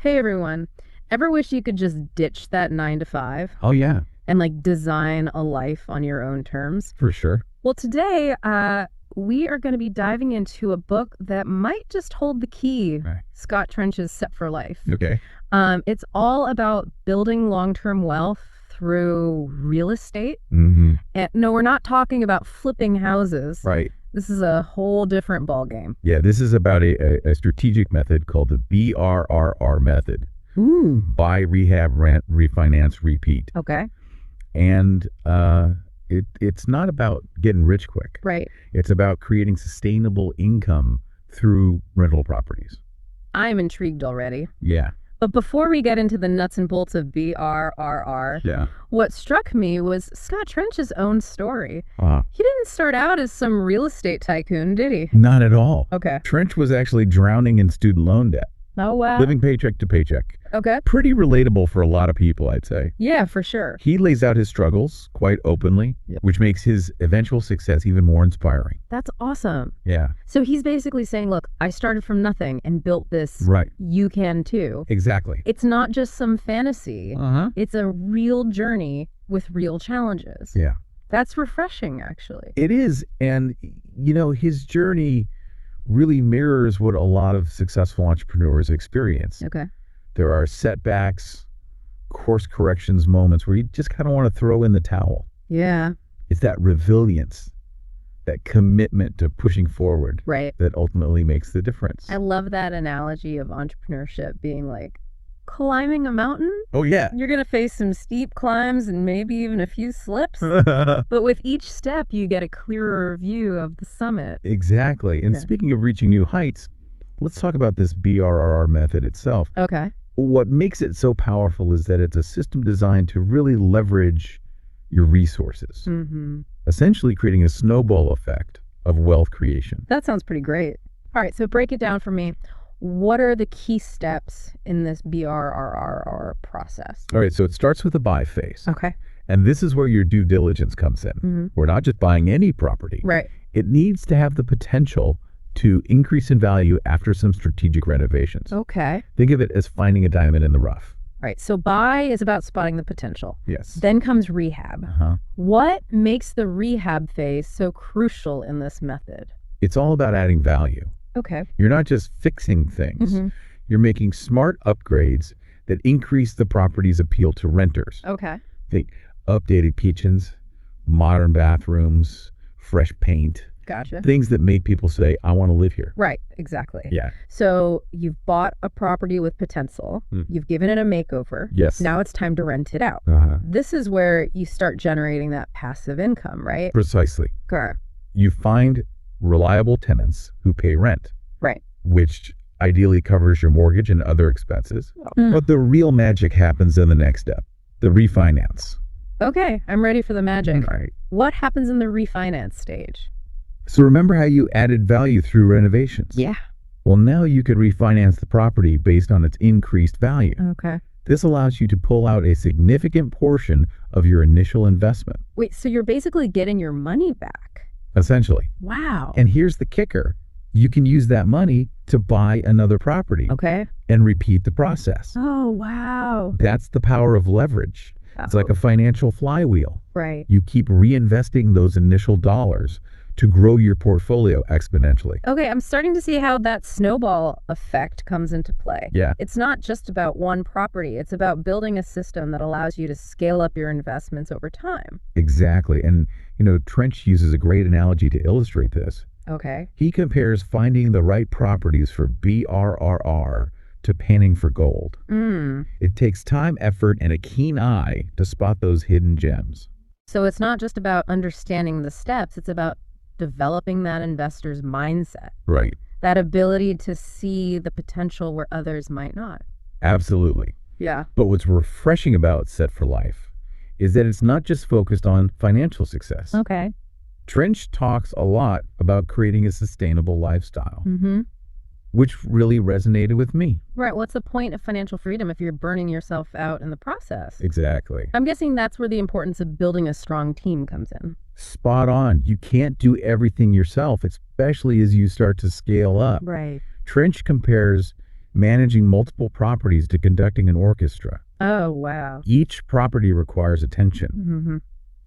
Hey everyone. Ever wish you could just ditch that 9 to 5 Oh, yeah, and design a life on your own terms? for sure. Well, today we are going to be diving into a book that might just hold the key. Right. Scott Trench's Set for Life. Okay. It's all about building long-term wealth through real estate. Mm-hmm. And no, we're not talking about flipping houses. Right. This is a whole different ballgame. Yeah, this is about a strategic method called the BRRR method. Ooh. Buy, rehab, rent, refinance, repeat. Okay. And it's not about getting rich quick. Right. It's about creating sustainable income through rental properties. I'm intrigued already. Yeah. But before we get into the nuts and bolts of BRRR, Yeah. what struck me was Scott Trench's own story. Uh, He didn't start out as some real estate tycoon, did he? Not at all. Okay. Trench was actually drowning in student loan debt, Oh, wow. living paycheck to paycheck. Okay. Pretty relatable for a lot of people, I'd say. Yeah, for sure. He lays out his struggles quite openly, Yep. which makes his eventual success even more inspiring. That's awesome. Yeah, So he's basically saying, look, I started from nothing and built this. right. You can too. Exactly. It's not just some fantasy. Uh-huh. It's a real journey with real challenges. Yeah, That's refreshing, actually. it is. And, his journey really mirrors what a lot of successful entrepreneurs experience. Okay. There are setbacks, course corrections moments where you just kind of want to throw in the towel. Yeah. It's that resilience, that commitment to pushing forward Right. that ultimately makes the difference. I love that analogy of entrepreneurship being like climbing a mountain. Oh, yeah. You're going to face some steep climbs and maybe even a few slips. But with each step, you get a clearer view of the summit. Exactly. And Yeah. speaking of reaching new heights, let's talk about this BRRR method itself. Okay. What makes it so powerful is that it's a system designed to really leverage your resources, Mm-hmm. essentially creating a snowball effect of wealth creation. That sounds pretty great. All right. So break it down for me. What are the key steps in this BRRR process? All right, so it starts with the buy phase. Okay. And this is where your due diligence comes in. Mm-hmm. We're not just buying any property. Right. It needs to have the potential to increase in value after some strategic renovations. Okay. Think of it as finding a diamond in the rough. All right. So buy is about spotting the potential. Yes. Then comes rehab. Uh-huh. What makes the rehab phase so crucial in this method? It's all about adding value. Okay. You're not just fixing things. Mm-hmm. You're making smart upgrades that increase the property's appeal to renters. Okay. Think updated kitchens, modern bathrooms, fresh paint, Gotcha. things that make people say, I want to live here. Right. Exactly. Yeah. So you've bought a property with potential. Mm. You've given it a makeover. Yes. Now it's time to rent it out. Uh-huh. This is where you start generating that passive income, right? Precisely. Correct. You find reliable tenants who pay rent, Right. which ideally covers your mortgage and other expenses. Mm. But the real magic happens in the next step, the refinance. Okay. I'm ready for the magic. Right. What happens in the refinance stage? So remember how you added value through renovations? Yeah. Well, now you could refinance the property based on its increased value. Okay. This allows you to pull out a significant portion of your initial investment, Wait, so you're basically getting your money back. essentially. Wow. And here's the kicker. You can use that money to buy another property Okay. and repeat the process. Oh, wow. That's the power of leverage. It's like a financial flywheel. Right. You keep reinvesting those initial dollars to grow your portfolio exponentially. Okay, I'm starting to see how that snowball effect comes into play. Yeah. It's not just about one property. It's about building a system that allows you to scale up your investments over time. Exactly. And, Trench uses a great analogy to illustrate this. Okay. He compares finding the right properties for BRRR to panning for gold. Mm. It takes time, effort, and a keen eye to spot those hidden gems. So it's not just about understanding the steps. It's about developing that investor's mindset, Right. that ability to see the potential where others might not. Absolutely. Yeah. But what's refreshing about Set for Life is that it's not just focused on financial success. Okay. Trench talks a lot about creating a sustainable lifestyle, Mm-hmm. which really resonated with me. Right. What's the point of financial freedom if you're burning yourself out in the process? Exactly. I'm guessing that's where the importance of building a strong team comes in. Spot on. You can't do everything yourself, especially as you start to scale up. Right. Trench compares managing multiple properties to conducting an orchestra. Oh, wow. Each property requires attention, Hmm.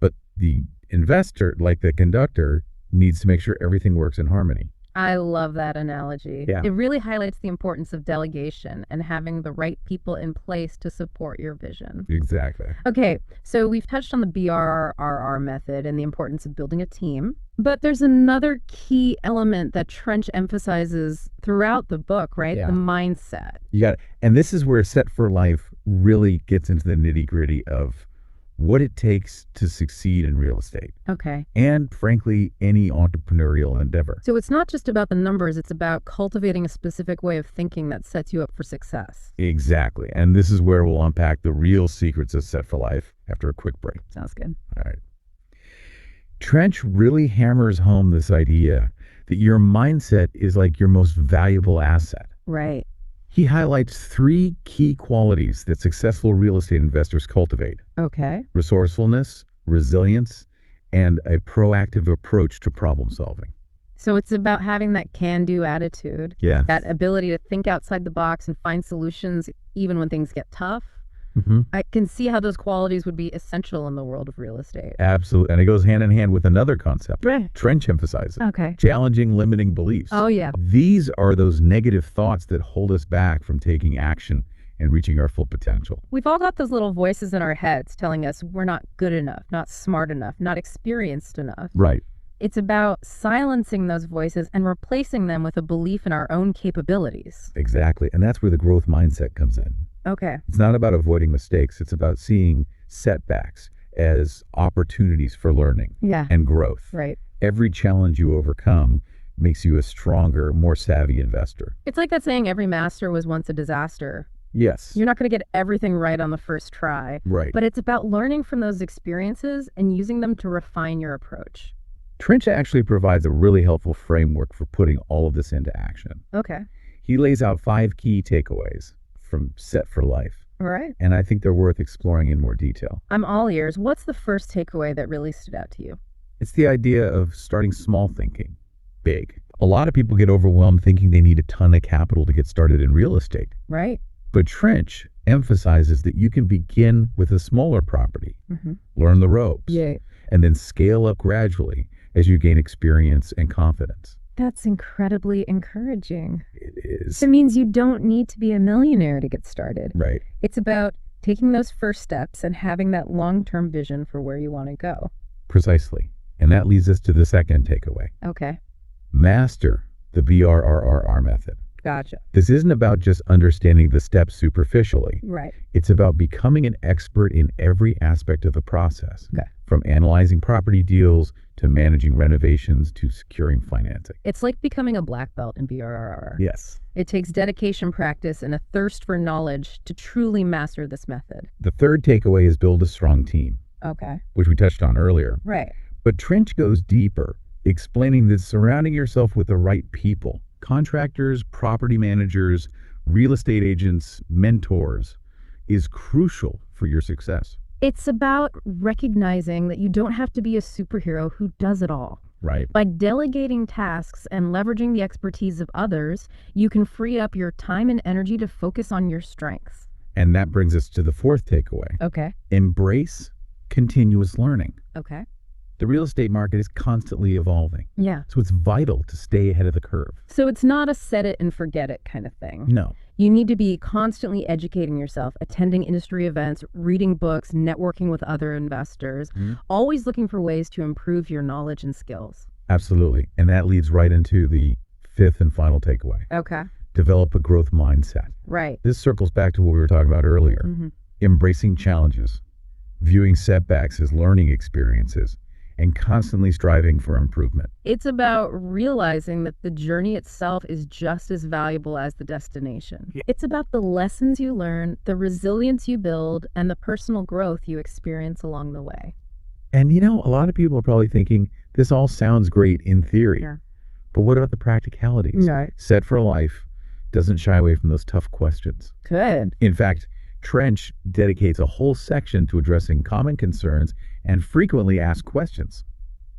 but the investor, like the conductor, needs to make sure everything works in harmony. I love that analogy. Yeah. It really highlights the importance of delegation and having the right people in place to support your vision. Exactly. Okay, so we've touched on the BRRR method and the importance of building a team, but there's another key element that Trench emphasizes throughout the book, right? Yeah. The mindset. You got it. And this is where Set for Life really gets into the nitty-gritty of what it takes to succeed in real estate. Okay. And frankly, any entrepreneurial endeavor. So it's not just about the numbers, it's about cultivating a specific way of thinking that sets you up for success. Exactly. And this is where we'll unpack the real secrets of Set for Life after a quick break. Sounds good. All right. Trench really hammers home this idea that your mindset is like your most valuable asset. Right. He highlights 3 key qualities that successful real estate investors cultivate: Okay. resourcefulness, resilience, and a proactive approach to problem solving. So it's about having that can-do attitude, Yeah. that ability to think outside the box and find solutions even when things get tough. Mm-hmm. I can see how those qualities would be essential in the world of real estate. Absolutely. And it goes hand in hand with another concept. Right. Trench emphasizes Okay. challenging limiting beliefs. Oh, yeah. These are those negative thoughts that hold us back from taking action and reaching our full potential. We've all got those little voices in our heads telling us we're not good enough, not smart enough, not experienced enough. Right. It's about silencing those voices and replacing them with a belief in our own capabilities. Exactly. And that's where the growth mindset comes in. Okay. It's not about avoiding mistakes. It's about seeing setbacks as opportunities for learning Yeah. and growth. Right. Every challenge you overcome makes you a stronger, more savvy investor. It's like that saying, every master was once a disaster. Yes. You're not going to get everything right on the first try, Right. but it's about learning from those experiences and using them to refine your approach. Trench actually provides a really helpful framework for putting all of this into action. Okay. He lays out 5 key takeaways from Set for Life, All right. and I think they're worth exploring in more detail. I'm all ears. What's the first takeaway that really stood out to you? It's the idea of starting small, thinking big. A lot of people get overwhelmed thinking they need a ton of capital to get started in real estate. Right. But Trench emphasizes that you can begin with a smaller property, Mm-hmm. learn the ropes, Yeah. and then scale up gradually as you gain experience and confidence. That's incredibly encouraging. It is. It means you don't need to be a millionaire to get started. Right. It's about taking those first steps and having that long-term vision for where you want to go. Precisely. And that leads us to the second takeaway. Okay. Master the BRRR method. Gotcha. This isn't about just understanding the steps superficially. Right. It's about becoming an expert in every aspect of the process, Okay. from analyzing property deals to managing renovations to securing financing. It's like becoming a black belt in BRRR. Yes. It takes dedication, practice, and a thirst for knowledge to truly master this method. The third takeaway is build a strong team, Okay. which we touched on earlier. Right. But Trench goes deeper, explaining that surrounding yourself with the right people, contractors, property managers, real estate agents, mentors, is crucial for your success. It's about recognizing that you don't have to be a superhero who does it all. Right. By delegating tasks and leveraging the expertise of others, you can free up your time and energy to focus on your strengths. And that brings us to the fourth takeaway. Okay. Embrace continuous learning. Okay. The real estate market is constantly evolving, Yeah. so it's vital to stay ahead of the curve. So it's not a set it and forget it kind of thing. No. You need to be constantly educating yourself, attending industry events, reading books, networking with other investors, always looking for ways to improve your knowledge and skills. Absolutely. And that leads right into the fifth and final takeaway. Okay. Develop a growth mindset. Right. This circles back to what we were talking about earlier. Mm-hmm. Embracing challenges, viewing setbacks as learning experiences, and constantly striving for improvement. It's about realizing that the journey itself is just as valuable as the destination. Yeah. It's about the lessons you learn, the resilience you build, and the personal growth you experience along the way. And you know, a lot of people are probably thinking, this all sounds great in theory, Yeah. but what about the practicalities? Right. Set for Life doesn't shy away from those tough questions. Good. In fact, Trench dedicates a whole section to addressing common concerns and frequently asked questions.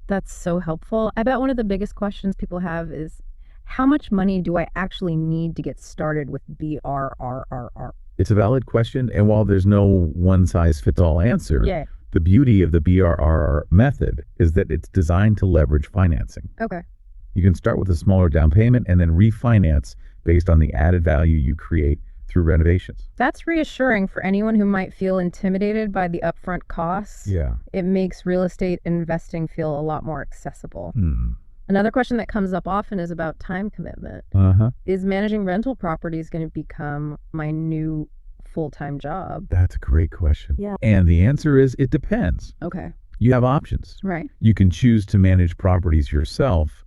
That's so helpful. I bet one of the biggest questions people have is, How much money do I actually need to get started with BRRRR? It's a valid question, and while there's no one-size-fits-all answer, Yeah. the beauty of the BRRR method is that it's designed to leverage financing. Okay. You can start with a smaller down payment and then refinance based on the added value you create through renovations. That's reassuring for anyone who might feel intimidated by the upfront costs. Yeah. It makes real estate investing feel a lot more accessible. Hmm. Another question that comes up often is about time commitment. Uh-huh. Is managing rental properties going to become my new full-time job? That's a great question. Yeah. And the answer is it depends. Okay. You have options. Right. You can choose to manage properties yourself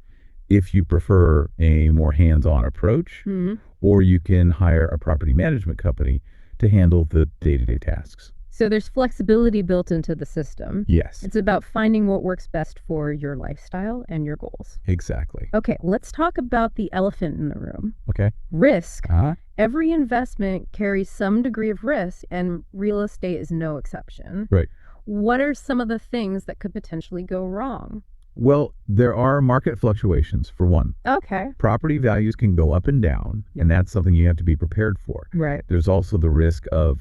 if you prefer a more hands-on approach, or you can hire a property management company to handle the day-to-day tasks. So there's flexibility built into the system. Yes, It's about finding what works best for your lifestyle and your goals. exactly. Okay, let's talk about the elephant in the room. Okay. Risk. Uh-huh. Every investment carries some degree of risk, and real estate is no exception. Right. What are some of the things that could potentially go wrong? Well, there are market fluctuations, for one. Okay. Property values can go up and down, and that's something you have to be prepared for. Right. There's also the risk of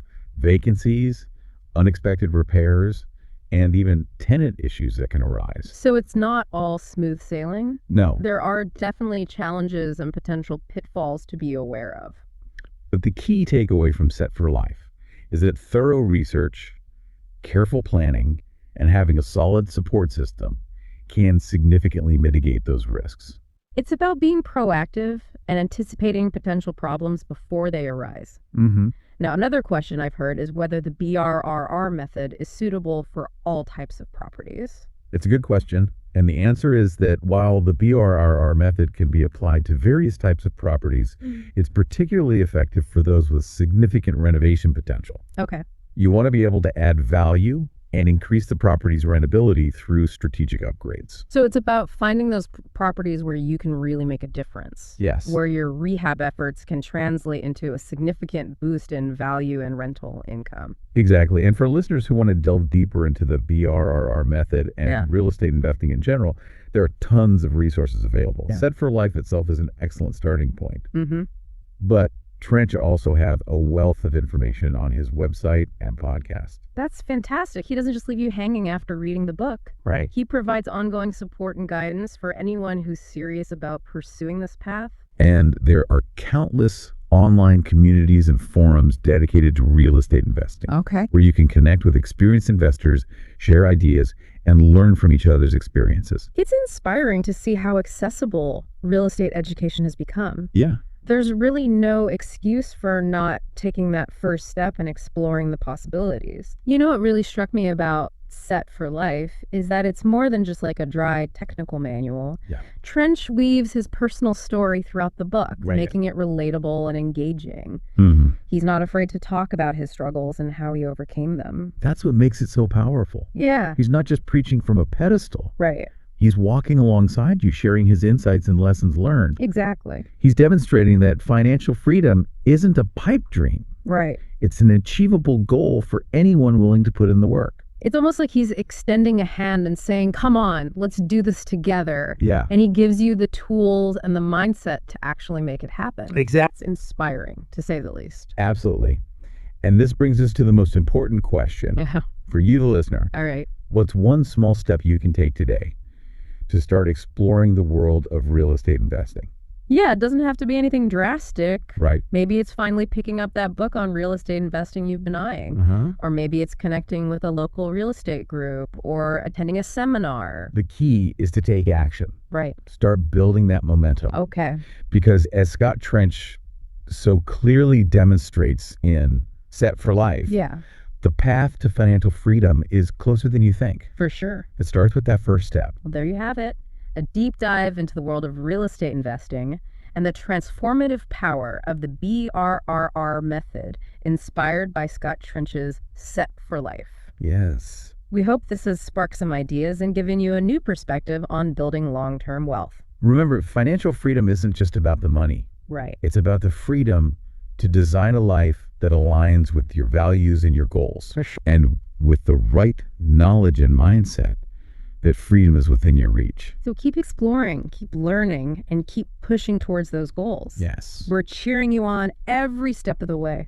vacancies, unexpected repairs, and even tenant issues that can arise. So it's not all smooth sailing. No, There are definitely challenges and potential pitfalls to be aware of. but the key takeaway from Set for Life is that thorough research, careful planning, and having a solid support system can significantly mitigate those risks. It's about being proactive and anticipating potential problems before they arise. Mm-hmm. Now, another question I've heard is whether the BRRR method is suitable for all types of properties. It's a good question, and the answer is that while the BRRR method can be applied to various types of properties, it's particularly effective for those with significant renovation potential. Okay. You want to be able to add value and increase the property's rentability through strategic upgrades. So it's about finding those properties where you can really make a difference. Yes. Where your rehab efforts can translate into a significant boost in value and rental income. Exactly. And for listeners who want to delve deeper into the BRRR method and real estate investing in general, there are tons of resources available. Yeah. Set for Life itself is an excellent starting point. Mm-hmm. But Trench also have a wealth of information on his website and podcast. That's fantastic. He doesn't just leave you hanging after reading the book. Right. He provides ongoing support and guidance for anyone who's serious about pursuing this path. And there are countless online communities and forums dedicated to real estate investing, Okay. where you can connect with experienced investors, share ideas, and learn from each other's experiences. It's inspiring to see how accessible real estate education has become. Yeah. There's really no excuse for not taking that first step and exploring the possibilities. You know what really struck me about Set for Life is that it's more than just like a dry technical manual. Yeah. Trench weaves his personal story throughout the book, Right. making it relatable and engaging. Mm-hmm. He's not afraid to talk about his struggles and how he overcame them. That's what makes it so powerful. Yeah, He's not just preaching from a pedestal. right. He's walking alongside you, sharing his insights and lessons learned. Exactly. He's demonstrating that financial freedom isn't a pipe dream. Right. It's an achievable goal for anyone willing to put in the work. It's almost like he's extending a hand and saying, come on, let's do this together. Yeah. And he gives you the tools and the mindset to actually make it happen. Exactly. It's inspiring, to say the least. Absolutely. And this brings us to the most important question Yeah. for you, the listener. All right. What's one small step you can take today to start exploring the world of real estate investing? Yeah, it doesn't have to be anything drastic. Right. Maybe it's finally picking up that book on real estate investing you've been eyeing. Uh-huh. Or maybe it's connecting with a local real estate group or attending a seminar. The key is to take action. Right. Start building that momentum. Okay. Because as Scott Trench so clearly demonstrates in Set for Life, Yeah, the path to financial freedom is closer than you think. for sure. It starts with that first step. Well, there you have it. A deep dive into the world of real estate investing and the transformative power of the BRRR method inspired by Scott Trench's Set for Life. Yes. We hope this has sparked some ideas and given you a new perspective on building long-term wealth. Remember, financial freedom isn't just about the money. Right. It's about the freedom to design a life that aligns with your values and your goals. For sure. And with the right knowledge and mindset, that freedom is within your reach. So keep exploring, keep learning, and keep pushing towards those goals. Yes. We're cheering you on every step of the way.